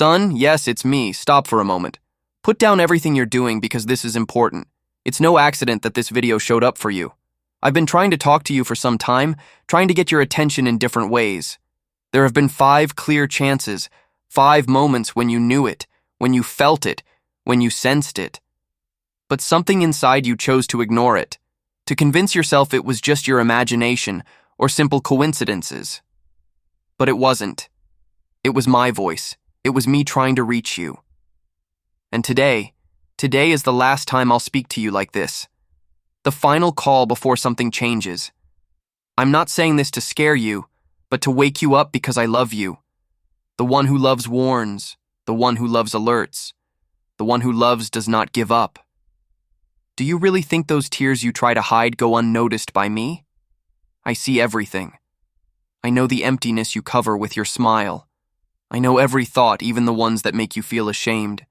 Son, yes, it's me. Stop for a moment. Put down everything you're doing because this is important. It's no accident that this video showed up for you. I've been trying to talk to you for some time, trying to get your attention in different ways. There have been 5 clear chances, 5 moments when you knew it, when you felt it, when you sensed it. But something inside you chose to ignore it, to convince yourself it was just your imagination or simple coincidences. But it wasn't. It was my voice. It was me trying to reach you. And today is the last time I'll speak to you like this. The final call before something changes. I'm not saying this to scare you, but to wake you up because I love you. The one who loves warns, the one who loves alerts, the one who loves does not give up. Do you really think those tears you try to hide go unnoticed by me? I see everything. I know the emptiness you cover with your smile. I know every thought, even the ones that make you feel ashamed.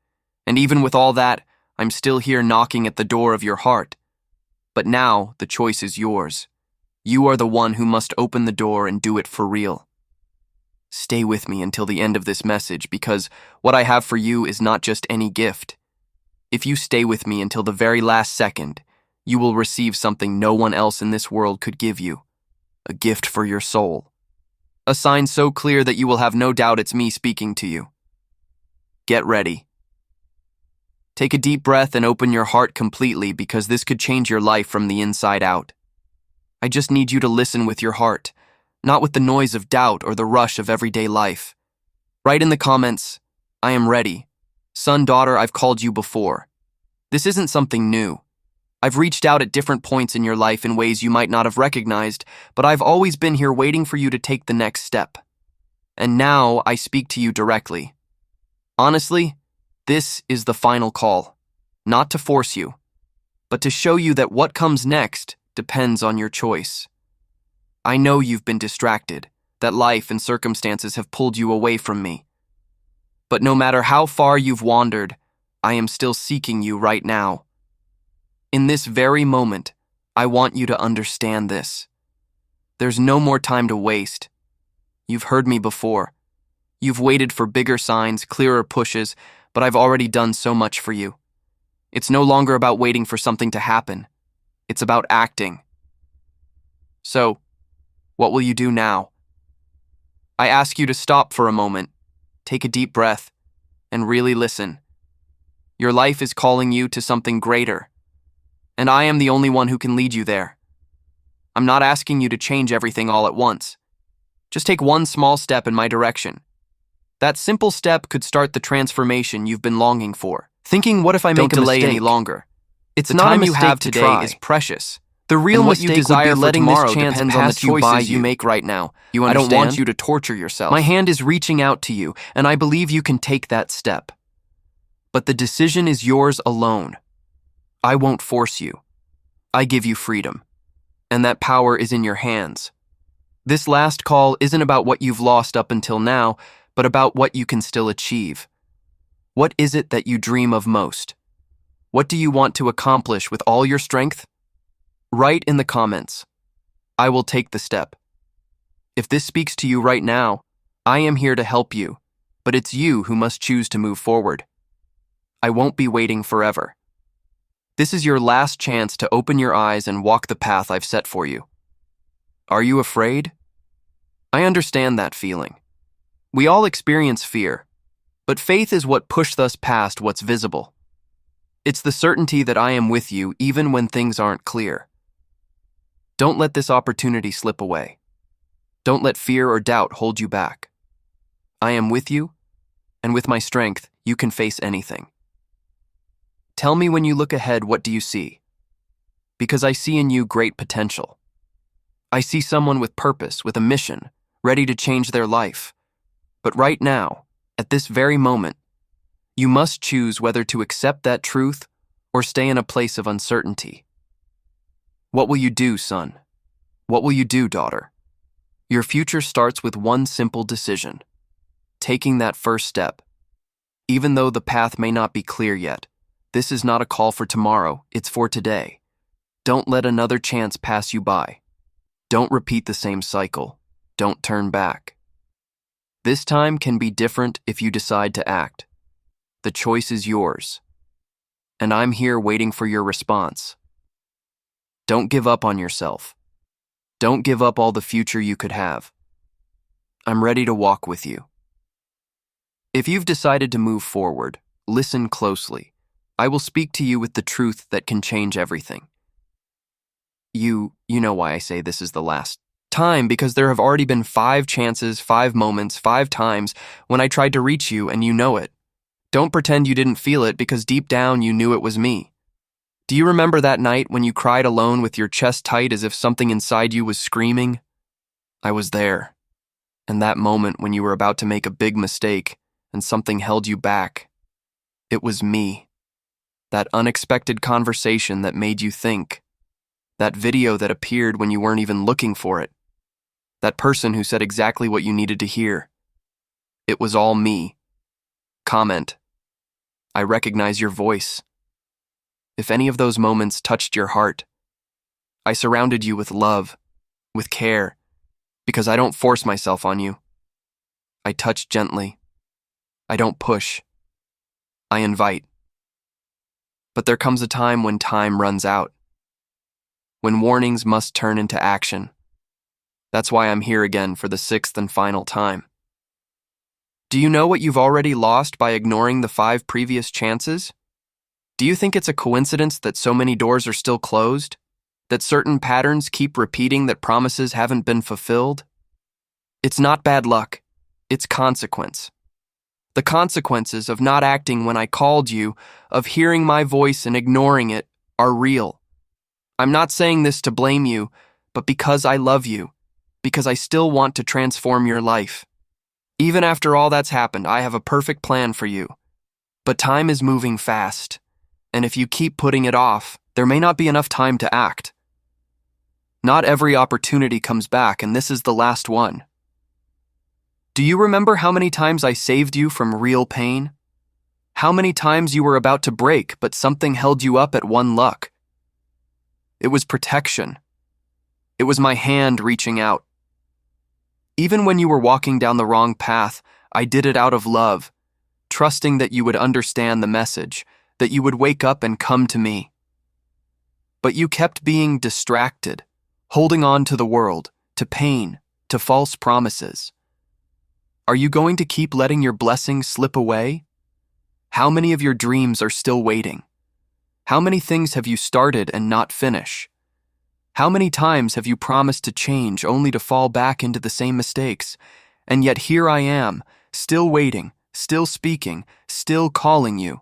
And even with all that, I'm still here knocking at the door of your heart. But now, the choice is yours. You are the one who must open the door and do it for real. Stay with me until the end of this message because what I have for you is not just any gift. If you stay with me until the very last second, you will receive something no one else in this world could give you. A gift for your soul. A sign so clear that you will have no doubt it's me speaking to you. Get ready. Take a deep breath and open your heart completely because this could change your life from the inside out. I just need you to listen with your heart, not with the noise of doubt or the rush of everyday life. Write in the comments, I am ready. Son, daughter, I've called you before. This isn't something new. I've reached out at different points in your life in ways you might not have recognized, but I've always been here waiting for you to take the next step. And now I speak to you directly. Honestly, this is the final call, not to force you, but to show you that what comes next depends on your choice. I know you've been distracted, that life and circumstances have pulled you away from me. But no matter how far you've wandered, I am still seeking you right now. In this very moment, I want you to understand this. There's no more time to waste. You've heard me before. You've waited for bigger signs, clearer pushes, but I've already done so much for you. It's no longer about waiting for something to happen. It's about acting. So, what will you do now? I ask you to stop for a moment, take a deep breath, and really listen. Your life is calling you to something greater, and I am the only one who can lead you there. I'm not asking you to change everything all at once. Just take one small step in my direction. That simple step could start the transformation you've been longing for. Thinking, what if I make a mistake? Don't delay any longer. It's the time you have today is precious. The real what you desire for tomorrow depends on the choices you make right now. You understand? I don't want you to torture yourself. My hand is reaching out to you, and I believe you can take that step. But the decision is yours alone. I won't force you. I give you freedom. And that power is in your hands. This last call isn't about what you've lost up until now, but about what you can still achieve. What is it that you dream of most? What do you want to accomplish with all your strength? Write in the comments. I will take the step. If this speaks to you right now, I am here to help you, but it's you who must choose to move forward. I won't be waiting forever. This is your last chance to open your eyes and walk the path I've set for you. Are you afraid? I understand that feeling. We all experience fear, but faith is what pushed us past what's visible. It's the certainty that I am with you even when things aren't clear. Don't let this opportunity slip away. Don't let fear or doubt hold you back. I am with you, and with my strength, you can face anything. Tell me when you look ahead, what do you see? Because I see in you great potential. I see someone with purpose, with a mission, ready to change their life. But right now, at this very moment, you must choose whether to accept that truth or stay in a place of uncertainty. What will you do, son? What will you do, daughter? Your future starts with one simple decision: taking that first step. Even though the path may not be clear yet, this is not a call for tomorrow, it's for today. Don't let another chance pass you by. Don't repeat the same cycle. Don't turn back. This time can be different if you decide to act. The choice is yours. And I'm here waiting for your response. Don't give up on yourself. Don't give up all the future you could have. I'm ready to walk with you. If you've decided to move forward, listen closely. I will speak to you with the truth that can change everything. You know why I say this is the last time, because there have already been 5 chances, 5 moments, 5 times when I tried to reach you and you know it. Don't pretend you didn't feel it, because deep down you knew it was me. Do you remember that night when you cried alone with your chest tight as if something inside you was screaming? I was there. And that moment when you were about to make a big mistake and something held you back. It was me. That unexpected conversation that made you think. That video that appeared when you weren't even looking for it. That person who said exactly what you needed to hear. It was all me. Comment. I recognize your voice. If any of those moments touched your heart, I surrounded you with love, with care, because I don't force myself on you. I touch gently. I don't push. I invite. But there comes a time when time runs out, when warnings must turn into action. That's why I'm here again for the 6th and final time. Do you know what you've already lost by ignoring the 5 previous chances? Do you think it's a coincidence that so many doors are still closed? That certain patterns keep repeating, that promises haven't been fulfilled? It's not bad luck. It's consequence. The consequences of not acting when I called you, of hearing my voice and ignoring it, are real. I'm not saying this to blame you, but because I love you, because I still want to transform your life. Even after all that's happened, I have a perfect plan for you. But time is moving fast, and if you keep putting it off, there may not be enough time to act. Not every opportunity comes back, and this is the last one. Do you remember how many times I saved you from real pain? How many times you were about to break, but something held you up at one look? It was protection. It was my hand reaching out. Even when you were walking down the wrong path, I did it out of love, trusting that you would understand the message, that you would wake up and come to me. But you kept being distracted, holding on to the world, to pain, to false promises. Are you going to keep letting your blessings slip away? How many of your dreams are still waiting? How many things have you started and not finish? How many times have you promised to change only to fall back into the same mistakes? And yet here I am, still waiting, still speaking, still calling you.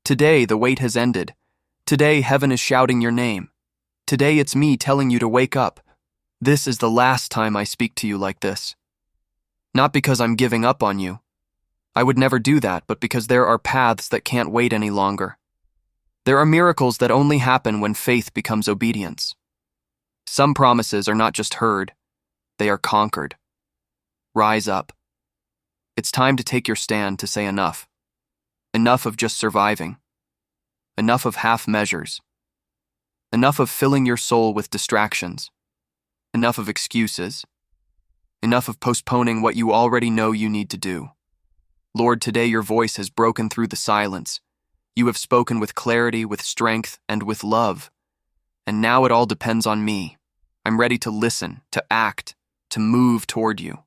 Today the wait has ended. Today heaven is shouting your name. Today it's me telling you to wake up. This is the last time I speak to you like this. Not because I'm giving up on you. I would never do that, but because there are paths that can't wait any longer. There are miracles that only happen when faith becomes obedience. Some promises are not just heard, they are conquered. Rise up. It's time to take your stand, to say enough. Enough of just surviving. Enough of half measures. Enough of filling your soul with distractions. Enough of excuses. Enough of postponing what you already know you need to do. Lord, today your voice has broken through the silence. You have spoken with clarity, with strength, and with love. And now it all depends on me. I'm ready to listen, to act, to move toward you.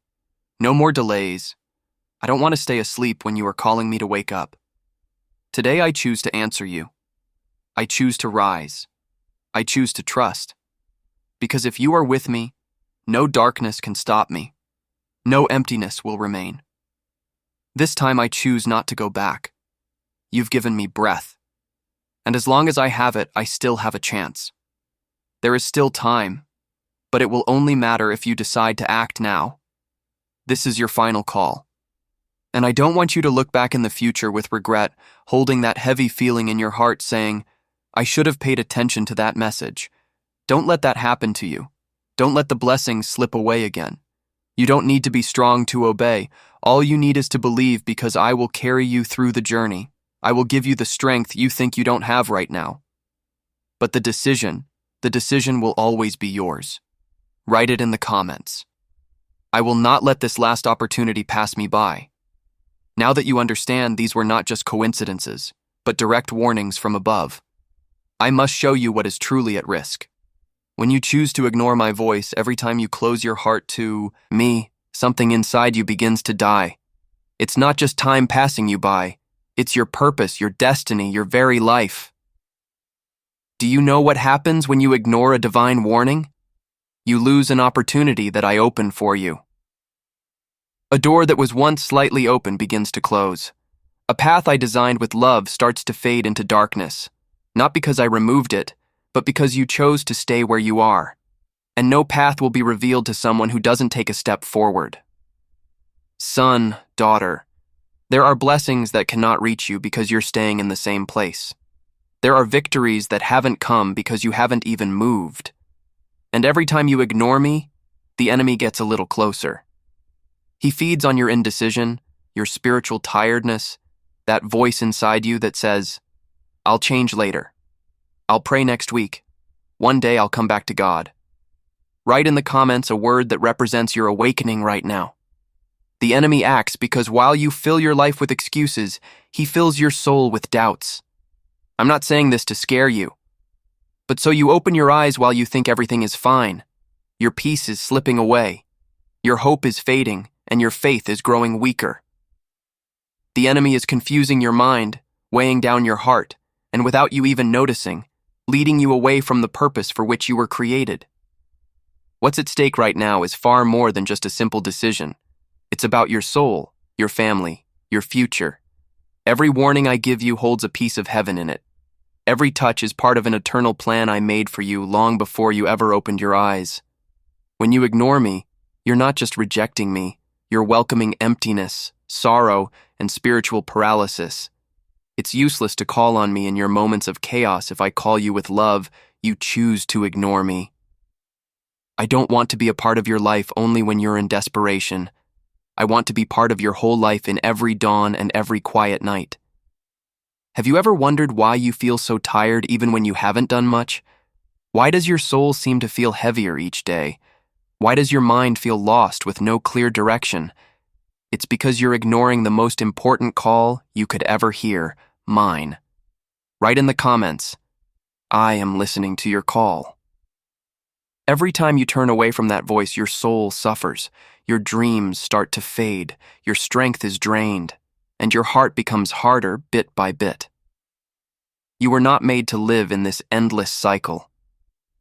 No more delays. I don't want to stay asleep when you are calling me to wake up. Today I choose to answer you. I choose to rise. I choose to trust. Because if you are with me, no darkness can stop me. No emptiness will remain. This time I choose not to go back. You've given me breath. And as long as I have it, I still have a chance. There is still time, but it will only matter if you decide to act now. This is your final call. And I don't want you to look back in the future with regret, holding that heavy feeling in your heart saying, I should have paid attention to that message. Don't let that happen to you. Don't let the blessings slip away again. You don't need to be strong to obey. All you need is to believe, because I will carry you through the journey. I will give you the strength you think you don't have right now. But the decision will always be yours. Write it in the comments. I will not let this last opportunity pass me by. Now that you understand these were not just coincidences, but direct warnings from above, I must show you what is truly at risk. When you choose to ignore my voice every time you close your heart to me, something inside you begins to die. It's not just time passing you by, it's your purpose, your destiny, your very life. Do you know what happens when you ignore a divine warning? You lose an opportunity that I opened for you. A door that was once slightly open begins to close. A path I designed with love starts to fade into darkness, not because I removed it, but because you chose to stay where you are. And no path will be revealed to someone who doesn't take a step forward. Son, daughter, there are blessings that cannot reach you because you're staying in the same place. There are victories that haven't come because you haven't even moved. And every time you ignore me, the enemy gets a little closer. He feeds on your indecision, your spiritual tiredness, that voice inside you that says, I'll change later. I'll pray next week. One day I'll come back to God. Write in the comments a word that represents your awakening right now. The enemy acts because while you fill your life with excuses, he fills your soul with doubts. I'm not saying this to scare you, but so you open your eyes while you think everything is fine. Your peace is slipping away. Your hope is fading, and your faith is growing weaker. The enemy is confusing your mind, weighing down your heart, and without you even noticing, leading you away from the purpose for which you were created. What's at stake right now is far more than just a simple decision. It's about your soul, your family, your future. Every warning I give you holds a piece of heaven in it. Every touch is part of an eternal plan I made for you long before you ever opened your eyes. When you ignore me, you're not just rejecting me, you're welcoming emptiness, sorrow, and spiritual paralysis. It's useless to call on me in your moments of chaos. If I call you with love, you choose to ignore me. I don't want to be a part of your life only when you're in desperation. I want to be part of your whole life in every dawn and every quiet night. Have you ever wondered why you feel so tired even when you haven't done much? Why does your soul seem to feel heavier each day? Why does your mind feel lost with no clear direction? It's because you're ignoring the most important call you could ever hear, mine. Write in the comments, I am listening to your call. Every time you turn away from that voice, your soul suffers, your dreams start to fade, your strength is drained, and your heart becomes harder bit by bit. You were not made to live in this endless cycle.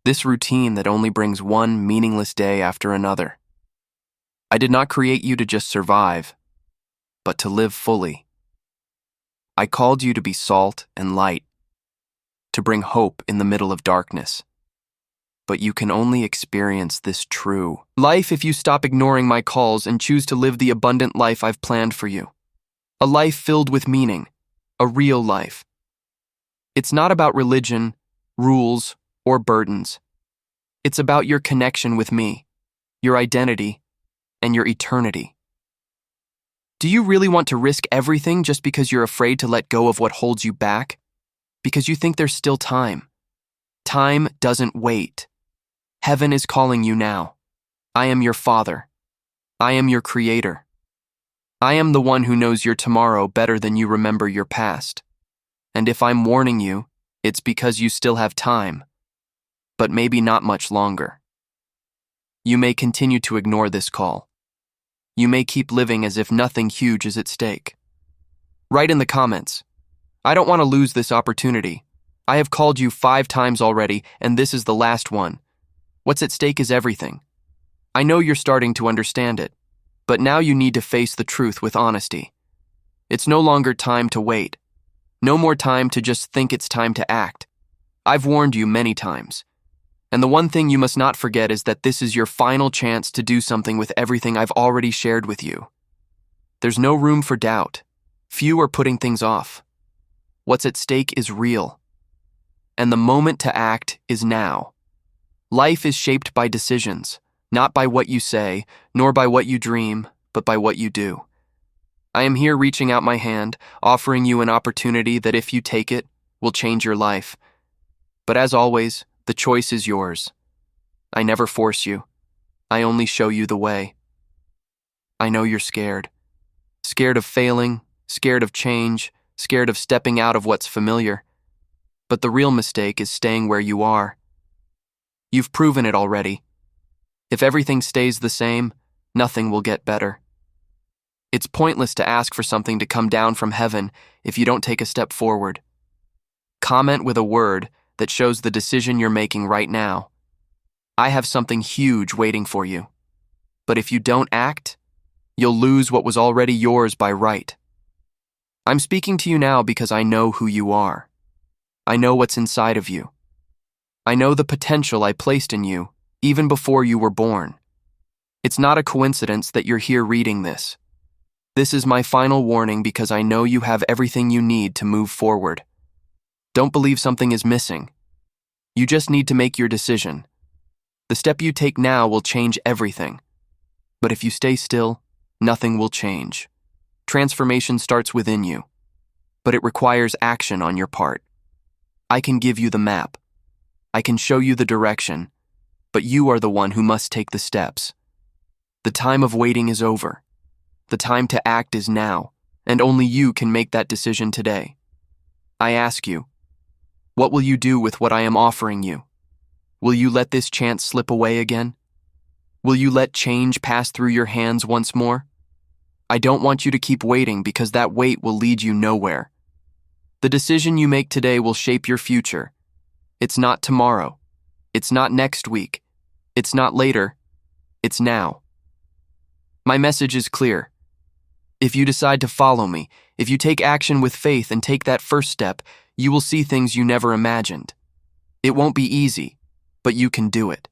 This routine that only brings one meaningless day after another. I did not create you to just survive, but to live fully. I called you to be salt and light, to bring hope in the middle of darkness. But you can only experience this true life if you stop ignoring my calls and choose to live the abundant life I've planned for you. A life filled with meaning, a real life. It's not about religion, rules, or burdens. It's about your connection with me, your identity, and your eternity. Do you really want to risk everything just because you're afraid to let go of what holds you back? Because you think there's still time. Time doesn't wait. Heaven is calling you now. I am your Father. I am your Creator. I am the one who knows your tomorrow better than you remember your past. And if I'm warning you, it's because you still have time. But maybe not much longer. You may continue to ignore this call. You may keep living as if nothing huge is at stake. Write in the comments, I don't want to lose this opportunity. I have called you 5 times already, and this is the last one. What's at stake is everything. I know you're starting to understand it, but now you need to face the truth with honesty. It's no longer time to wait. No more time to just think it's time to act. I've warned you many times. And the one thing you must not forget is that this is your final chance to do something with everything I've already shared with you. There's no room for doubt. Few are putting things off. What's at stake is real. And the moment to act is now. Life is shaped by decisions, not by what you say, nor by what you dream, but by what you do. I am here reaching out my hand, offering you an opportunity that if you take it, will change your life. But as always, the choice is yours. I never force you. I only show you the way. I know you're scared. Scared of failing, scared of change, scared of stepping out of what's familiar. But the real mistake is staying where you are. You've proven it already. If everything stays the same, nothing will get better. It's pointless to ask for something to come down from heaven if you don't take a step forward. Comment with a word that shows the decision you're making right now. I have something huge waiting for you. But if you don't act, you'll lose what was already yours by right. I'm speaking to you now because I know who you are. I know what's inside of you. I know the potential I placed in you even before you were born. It's not a coincidence that you're here reading this. This is my final warning because I know you have everything you need to move forward. Don't believe something is missing. You just need to make your decision. The step you take now will change everything. But if you stay still, nothing will change. Transformation starts within you, but it requires action on your part. I can give you the map. I can show you the direction, but you are the one who must take the steps. The time of waiting is over. The time to act is now, and only you can make that decision today. I ask you, what will you do with what I am offering you? Will you let this chance slip away again? Will you let change pass through your hands once more? I don't want you to keep waiting because that wait will lead you nowhere. The decision you make today will shape your future. It's not tomorrow. It's not next week. It's not later. It's now. My message is clear. If you decide to follow me, if you take action with faith and take that first step, you will see things you never imagined. It won't be easy, but you can do it.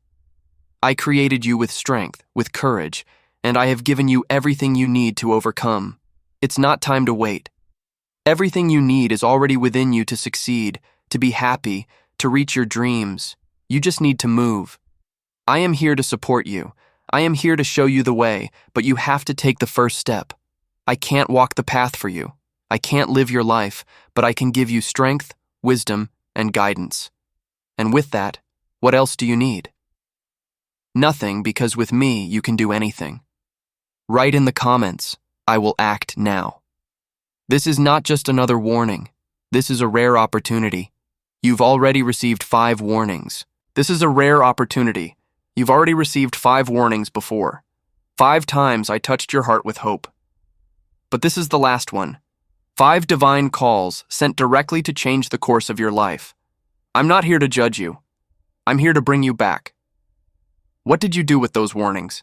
I created you with strength, with courage, and I have given you everything you need to overcome. It's not time to wait. Everything you need is already within you to succeed, to be happy, to reach your dreams. You just need to move. I am here to support you. I am here to show you the way, but you have to take the first step. I can't walk the path for you. I can't live your life, but I can give you strength, wisdom, and guidance. And with that, what else do you need? Nothing, because with me, you can do anything. Write in the comments, I will act now. This is not just another warning. This is a rare opportunity. You've already received 5 warnings. This is a rare opportunity. You've already received 5 warnings before. 5 times I touched your heart with hope. But this is the last one. 5 divine calls sent directly to change the course of your life. I'm not here to judge you. I'm here to bring you back. What did you do with those warnings?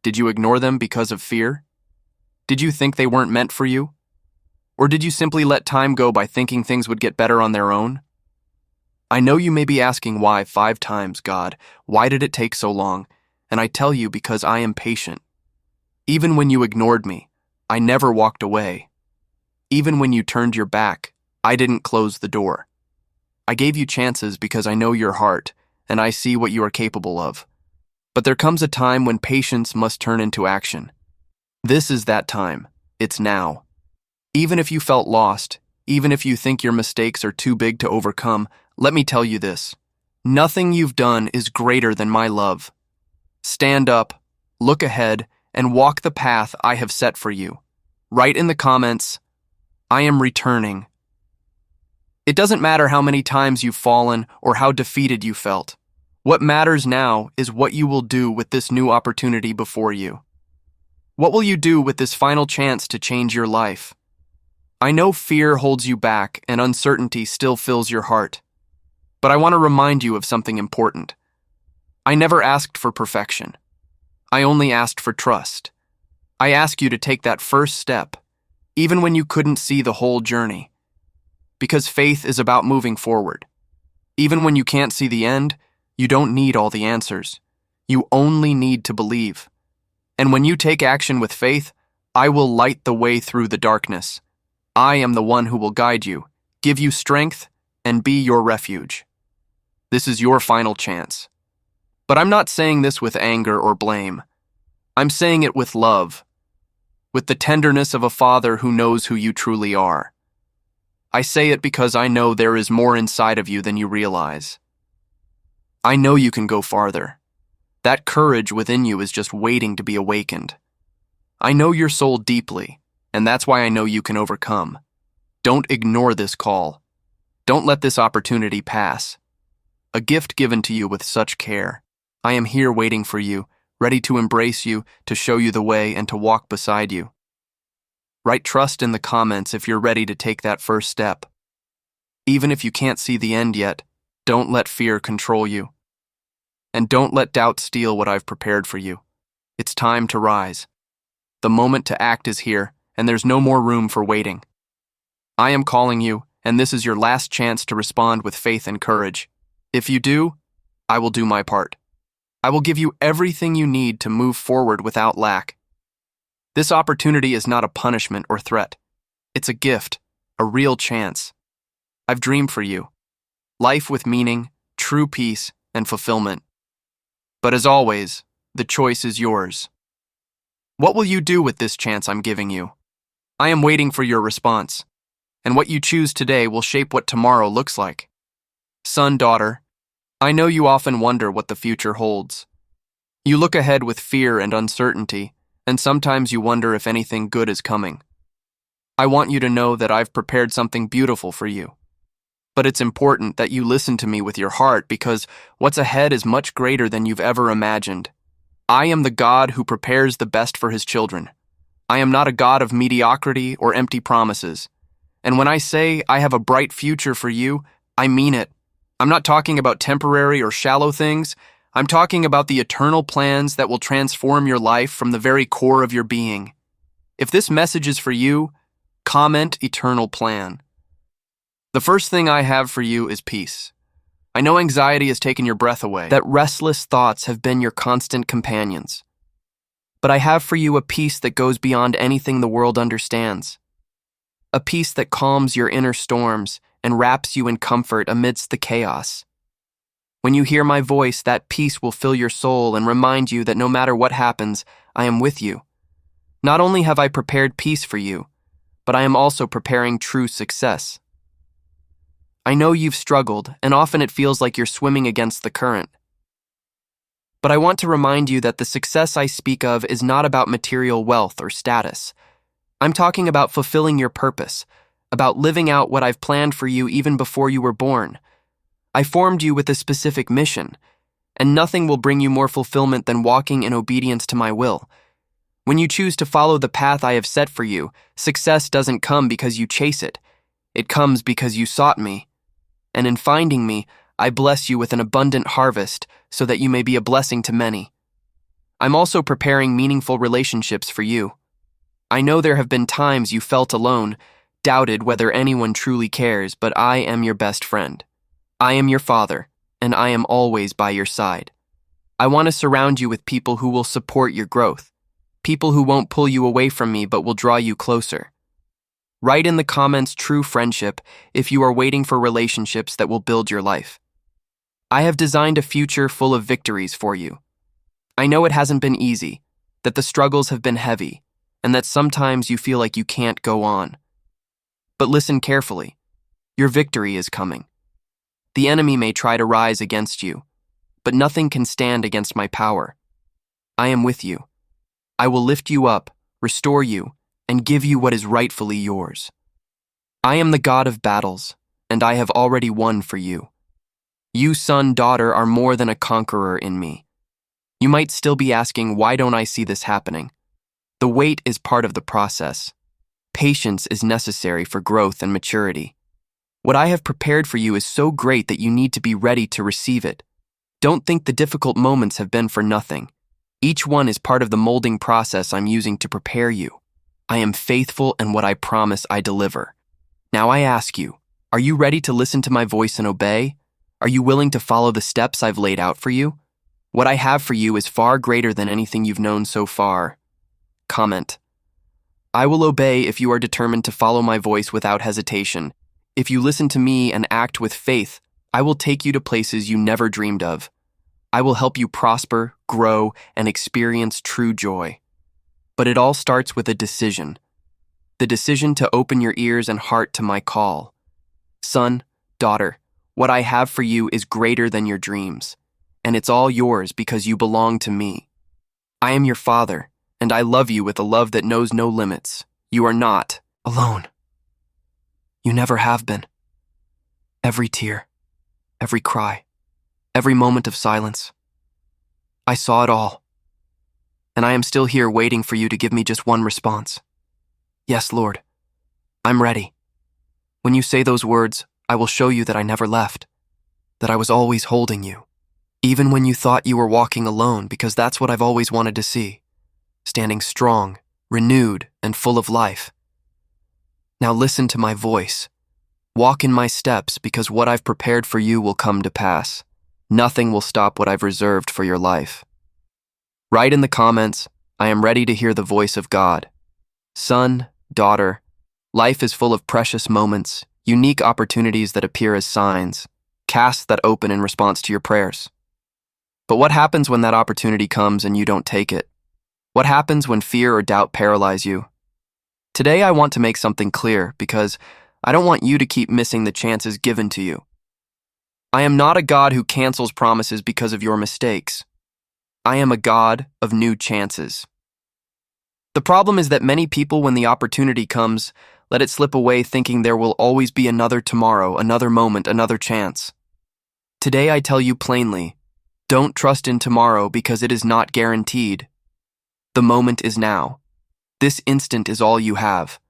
Did you ignore them because of fear? Did you think they weren't meant for you? Or did you simply let time go by thinking things would get better on their own? I know you may be asking why 5 times, God. Why did it take so long? And I tell you because I am patient. Even when you ignored me, I never walked away. Even when you turned your back, I didn't close the door. I gave you chances because I know your heart, and I see what you are capable of. But there comes a time when patience must turn into action. This is that time. It's now. Even if you felt lost, even if you think your mistakes are too big to overcome, let me tell you this. Nothing you've done is greater than my love. Stand up, look ahead, and walk the path I have set for you. Write in the comments, I am returning. It doesn't matter how many times you've fallen or how defeated you felt. What matters now is what you will do with this new opportunity before you. What will you do with this final chance to change your life? I know fear holds you back and uncertainty still fills your heart. But I want to remind you of something important. I never asked for perfection. I only asked for trust. I ask you to take that first step, even when you couldn't see the whole journey. Because faith is about moving forward. Even when you can't see the end, you don't need all the answers. You only need to believe. And when you take action with faith, I will light the way through the darkness. I am the one who will guide you, give you strength, and be your refuge. This is your final chance. But I'm not saying this with anger or blame. I'm saying it with love, with the tenderness of a father who knows who you truly are. I say it because I know there is more inside of you than you realize. I know you can go farther. That courage within you is just waiting to be awakened. I know your soul deeply, and that's why I know you can overcome. Don't ignore this call. Don't let this opportunity pass. A gift given to you with such care. I am here waiting for you, ready to embrace you, to show you the way, and to walk beside you. Write trust in the comments if you're ready to take that first step. Even if you can't see the end yet, don't let fear control you. And don't let doubt steal what I've prepared for you. It's time to rise. The moment to act is here, and there's no more room for waiting. I am calling you, and this is your last chance to respond with faith and courage. If you do, I will do my part. I will give you everything you need to move forward without lack. This opportunity is not a punishment or threat. It's a gift, a real chance. I've dreamed for you. Life with meaning, true peace, and fulfillment. But as always, the choice is yours. What will you do with this chance I'm giving you? I am waiting for your response, and what you choose today will shape what tomorrow looks like. Son, daughter, I know you often wonder what the future holds. You look ahead with fear and uncertainty, and sometimes you wonder if anything good is coming. I want you to know that I've prepared something beautiful for you. But it's important that you listen to me with your heart, because what's ahead is much greater than you've ever imagined. I am the God who prepares the best for his children. I am not a God of mediocrity or empty promises. And when I say I have a bright future for you, I mean it. I'm not talking about temporary or shallow things. I'm talking about the eternal plans that will transform your life from the very core of your being. If this message is for you, comment eternal plan. The first thing I have for you is peace. I know anxiety has taken your breath away, that restless thoughts have been your constant companions. But I have for you a peace that goes beyond anything the world understands. A peace that calms your inner storms and wraps you in comfort amidst the chaos. When you hear my voice, that peace will fill your soul and remind you that no matter what happens, I am with you. Not only have I prepared peace for you, but I am also preparing true success. I know you've struggled, and often it feels like you're swimming against the current. But I want to remind you that the success I speak of is not about material wealth or status. I'm talking about fulfilling your purpose, about living out what I've planned for you even before you were born. I formed you with a specific mission, and nothing will bring you more fulfillment than walking in obedience to my will. When you choose to follow the path I have set for you, success doesn't come because you chase it. It comes because you sought me. And in finding me, I bless you with an abundant harvest so that you may be a blessing to many. I'm also preparing meaningful relationships for you. I know there have been times you felt alone, doubted whether anyone truly cares, but I am your best friend. I am your father, and I am always by your side. I want to surround you with people who will support your growth, people who won't pull you away from me but will draw you closer. Write in the comments true friendship if you are waiting for relationships that will build your life. I have designed a future full of victories for you. I know it hasn't been easy, that the struggles have been heavy, and that sometimes you feel like you can't go on. But listen carefully. Your victory is coming. The enemy may try to rise against you, but nothing can stand against my power. I am with you. I will lift you up, restore you, and give you what is rightfully yours. I am the God of battles, and I have already won for you. You, son, daughter, are more than a conqueror in me. You might still be asking, why don't I see this happening? The wait is part of the process. Patience is necessary for growth and maturity. What I have prepared for you is so great that you need to be ready to receive it. Don't think the difficult moments have been for nothing. Each one is part of the molding process I'm using to prepare you. I am faithful, and what I promise I deliver. Now I ask you, are you ready to listen to my voice and obey? Are you willing to follow the steps I've laid out for you? What I have for you is far greater than anything you've known so far. Comment. I will obey if you are determined to follow my voice without hesitation. If you listen to me and act with faith, I will take you to places you never dreamed of. I will help you prosper, grow, and experience true joy. But it all starts with a decision. The decision to open your ears and heart to my call. Son, daughter, what I have for you is greater than your dreams, and it's all yours because you belong to me. I am your father, and I love you with a love that knows no limits. You are not alone. You never have been. Every tear, every cry, every moment of silence. I saw it all. And I am still here waiting for you to give me just one response. Yes, Lord, I'm ready. When you say those words, I will show you that I never left, that I was always holding you, even when you thought you were walking alone, because that's what I've always wanted to see, standing strong, renewed, and full of life. Now listen to my voice. Walk in my steps, because what I've prepared for you will come to pass. Nothing will stop what I've reserved for your life. Write in the comments, I am ready to hear the voice of God. Son, daughter, life is full of precious moments, unique opportunities that appear as signs, casts that open in response to your prayers. But what happens when that opportunity comes and you don't take it? What happens when fear or doubt paralyze you? Today I want to make something clear, because I don't want you to keep missing the chances given to you. I am not a God who cancels promises because of your mistakes. I am a God of new chances. The problem is that many people, when the opportunity comes, let it slip away thinking there will always be another tomorrow, another moment, another chance. Today I tell you plainly, don't trust in tomorrow because it is not guaranteed. The moment is now. This instant is all you have.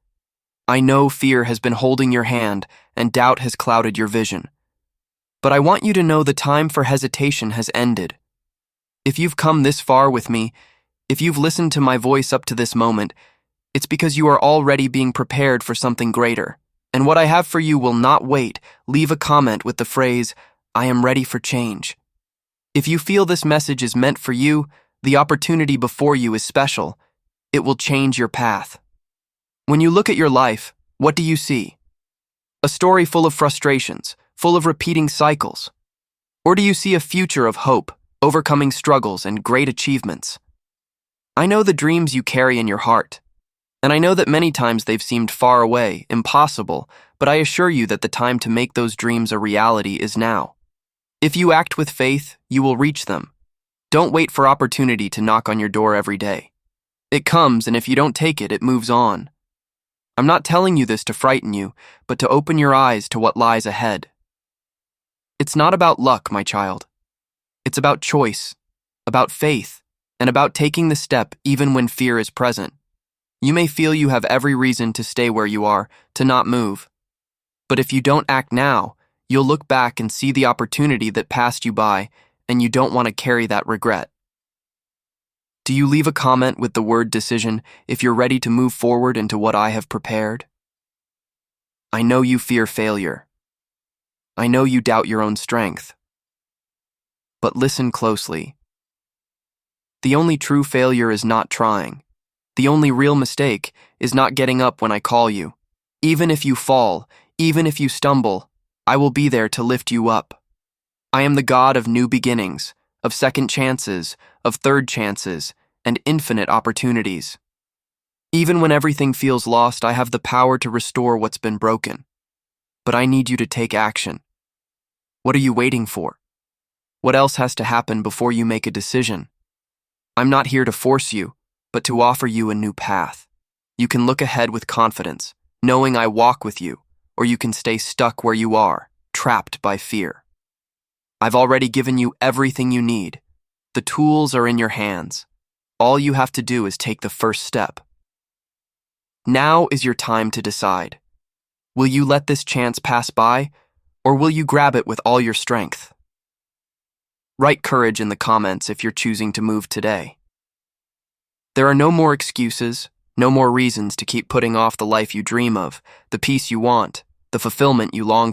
I know fear has been holding your hand and doubt has clouded your vision. But I want you to know the time for hesitation has ended. If you've come this far with me, if you've listened to my voice up to this moment, it's because you are already being prepared for something greater. And what I have for you will not wait. Leave a comment with the phrase, I am ready for change. If you feel this message is meant for you, the opportunity before you is special. It will change your path. When you look at your life, what do you see? A story full of frustrations, full of repeating cycles? Or do you see a future of hope, overcoming struggles and great achievements? I know the dreams you carry in your heart, and I know that many times they've seemed far away, impossible, but I assure you that the time to make those dreams a reality is now. If you act with faith, you will reach them. Don't wait for opportunity to knock on your door every day. It comes, and if you don't take it, it moves on. I'm not telling you this to frighten you, but to open your eyes to what lies ahead. It's not about luck, my child. It's about choice, about faith, and about taking the step even when fear is present. You may feel you have every reason to stay where you are, to not move. But if you don't act now, you'll look back and see the opportunity that passed you by, and you don't want to carry that regret. Do you leave a comment with the word decision if you're ready to move forward into what I have prepared? I know you fear failure. I know you doubt your own strength. But listen closely. The only true failure is not trying. The only real mistake is not getting up when I call you. Even if you fall, even if you stumble, I will be there to lift you up. I am the God of new beginnings, of second chances, of third chances, and infinite opportunities. Even when everything feels lost, I have the power to restore what's been broken. But I need you to take action. What are you waiting for? What else has to happen before you make a decision? I'm not here to force you, but to offer you a new path. You can look ahead with confidence, knowing I walk with you, or you can stay stuck where you are, trapped by fear. I've already given you everything you need. The tools are in your hands. All you have to do is take the first step. Now is your time to decide. Will you let this chance pass by, or will you grab it with all your strength? Write courage in the comments if you're choosing to move today. There are no more excuses, no more reasons to keep putting off the life you dream of, the peace you want, the fulfillment you long